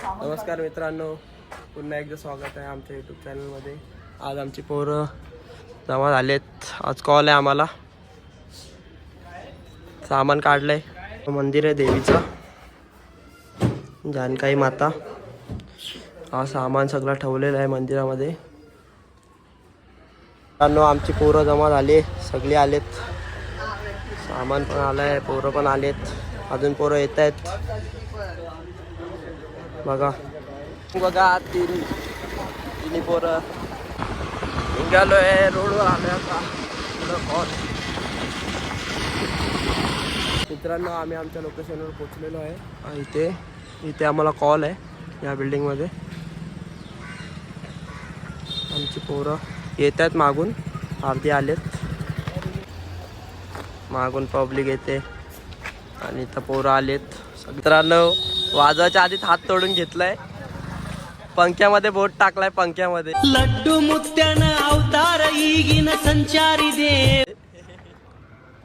नमस्कार मित्रांनो, पुन्हा एकदा स्वागत आहे आमच्या यूट्यूब चॅनलमध्ये. आज आमची पोरं जमा झालेत. आज कॉल आहे आम्हाला. सामान काढलंय. मंदिर आहे देवीचं, जानकाई माता. हा सामान सगळं ठेवलेलं आहे मंदिरामध्ये. मित्रांनो, आमची पोरं जमा झाली, सगळे आलेत. सामान पण आलंय, पोरं पण आलेत, अजून पोरं येत आहेत. बघा तिन्ही पोरं निघालोय, रोडवर आलोय आता. मित्रांनो, आम्ही आमच्या लोकेशनवर पोचलेलो आहे. इथे आम्हाला कॉल आहे या बिल्डिंगमध्ये. आमची पोरं येत आहेत मागून, अर्धी आलेत. मागून पब्लिक येते आणि इथं पोरं आलेत. मित्रांनो, वाजवायच्या आधीच हात तोडून घेतलाय, पंख्यामध्ये बोट टाकलाय. पंख्यामध्ये लड्डू मुत्यानं अवतार येईन संचारी दे.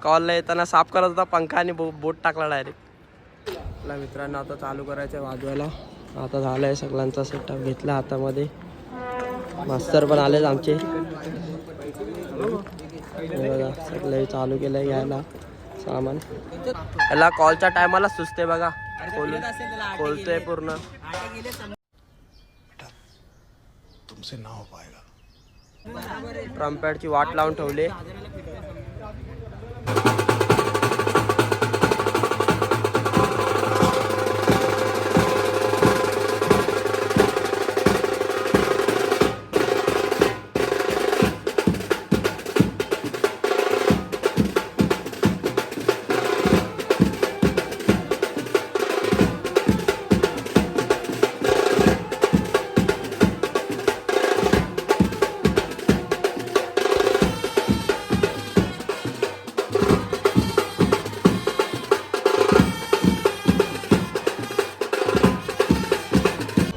कॉलला येताना साफ करत होता पंखा आणि बोट टाकला डायरेक्ट. मित्रांनो, आता चालू करायचं आहे वाजवायला. आता झालंय, सगळ्यांचा सेटअप घेतला हातामध्ये. मास्तर पण आलेत आमचे. बघा, सगळे चालू केलंय घ्यायला सामान. याला कॉलच्या टायमाला सुचते बघा, खोलतोय पूर्ण. तुमसे ना हो पाएगा. ट्रम्पॅडची वाट लावून ठेवले.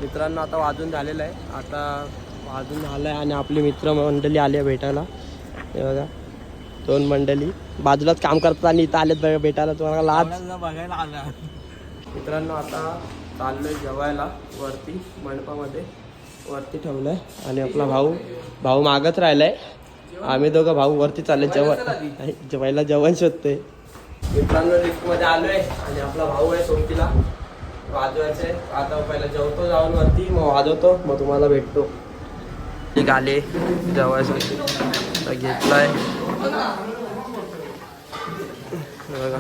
मित्रांनो, आता वाजून झालेलं आहे. आता वाजून झालं आहे आणि आपली मित्रमंडळी आली आहे भेटायला. हे बघा, 2 मंडळी बाजूलाच काम करतात आणि इथं आलेत बघा भेटायला. तुम्हाला लाज बघायला आला. मित्रांनो, आता चाललोय जेवायला वरती मंडपामध्ये. वरती ठेवलंय आणि आपला भाऊ मागत राहिलाय. आम्ही दोघं भाऊ वरती चालले जेवायला जेवण शोधतोय. मित्रांनो, लिफ्टमध्ये आलोय आणि आपला भाऊ आहे सोबतीला. वाजवायचे. आता पहिला जेवतो जाऊन वरती, मग वाजवतो, मग तुम्हाला भेटतो. ठीक आले जेवायसाठी, घेतलाय बघा.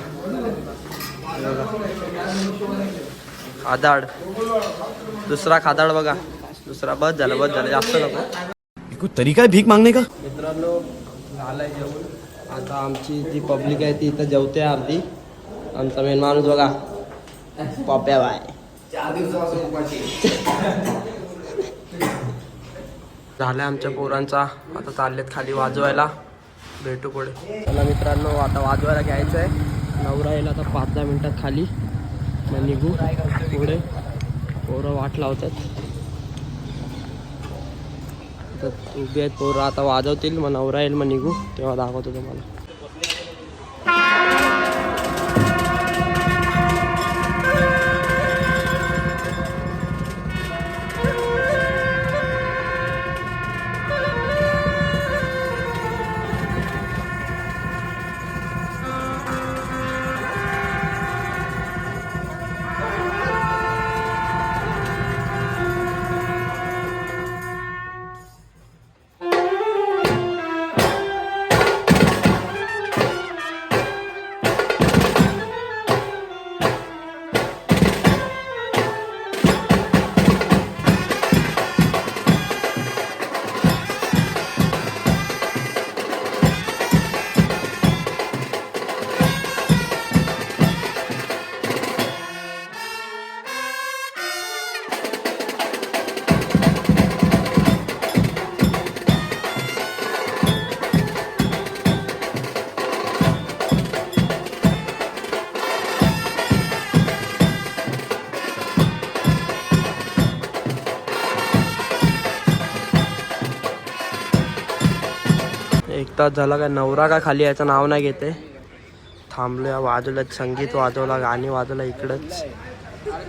खादाड, दुसरा खादाड बघा. दुसरा बस झालं जास्त नको. कोई तरीका है भीख मांगने का. मित्रांनो, झालंय जेवण. आता आमची जी पब्लिक आहे ती इथं जेवते अर्धी. आमचा मेन माणूस बघा, पप्या बाय. 4 दिवसापासून झाल्या आमच्या पोरांचा. आता चाललेत खाली वाजवायला. भेटू पुढे. चला मित्रांनो, आता वाजवायला घ्यायचं आहे. नवरा येईल आता 5-10 मिनिटात खाली, मग निघू पुढे. पोरं वाट लावतात, उभी आहेत पोरं. आता वाजवतील, मग नवरा येईल, मग निघू, तेव्हा दाखवतो तुम्हाला. एक तास झाला काय नवरा का खाली याचं नाव नाही घेते. थांबलो वाजवलं, संगीत वाजवला, गाणी वाजवला इकडंच,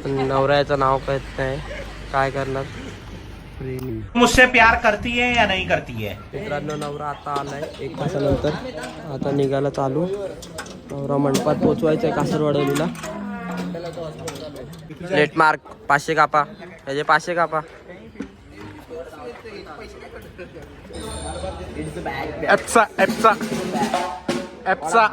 पण नवरा याचं नाव कळत नाही. काय करणार. मुझसे प्यार करती है या नहीं करती है? मित्रांनो नवरा आता आलाय 1 तासानंतर. आता निघायला चालू. नवरा मंडपात पोचवायचा आहे कासरवाडीला. लेट मार्क 500 कापा. त्याचे 500 कापा. एप्सा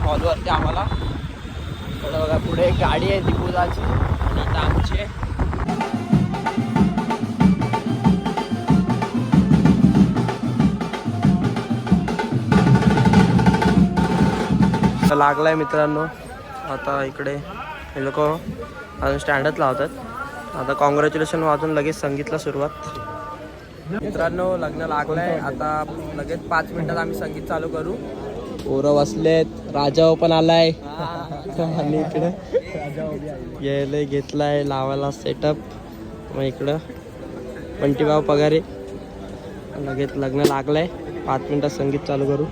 हॉलवरती आम्हाला. तर बघा पुढे एक गाडी आहे दिपूजाची आणि इथं आमची आहे. लागलाय मित्रांनो. आता इकडे हे लोक अजून स्टँडच लावतात. आता कॉंग्रॅच्युलेशन वाजून लगेच संगीतला सुरुवात. मित्रांनो लग्न लागलंय. आता लगेच 5 मिनिटात आम्ही संगीत चालू करू. पोरं बसलेत. राजा पण आलाय आणि इकडे यायला घेतलाय लावायला सेटअप. मग इकडं बंटीभाऊ पगारे. लगेच लग्न लागलंय. 5 मिनिटात संगीत चालू करू.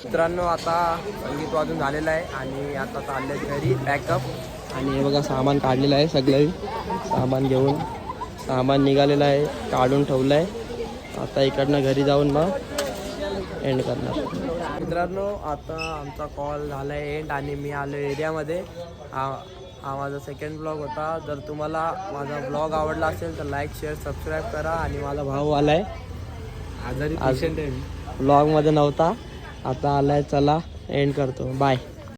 मित्रांनो आता संगीत वाजून झालेलं आहे आणि आता चालले घरी पॅकअप. आणि हे बघा सामान काढलेलं आहे. सगळं सामान घेऊन सामान निघालेलं आहे. काढून ठेवलं आहे. आता इकडनं घरी जाऊन मग एंड करणार. मित्रांनो आता आमचा कॉल झाला आहे एंड आणि मी आलो एरियामध्ये. हा माझा सेकंड ब्लॉग होता. जर तुम्हाला माझा ब्लॉग आवडला असेल तर लाईक शेअर सबस्क्राईब करा. आणि माझा भाऊ आलाय आजारी पेशंट आहे. ब्लॉगमध्ये नव्हता आता आलाय. चला एंड करतो. बाय.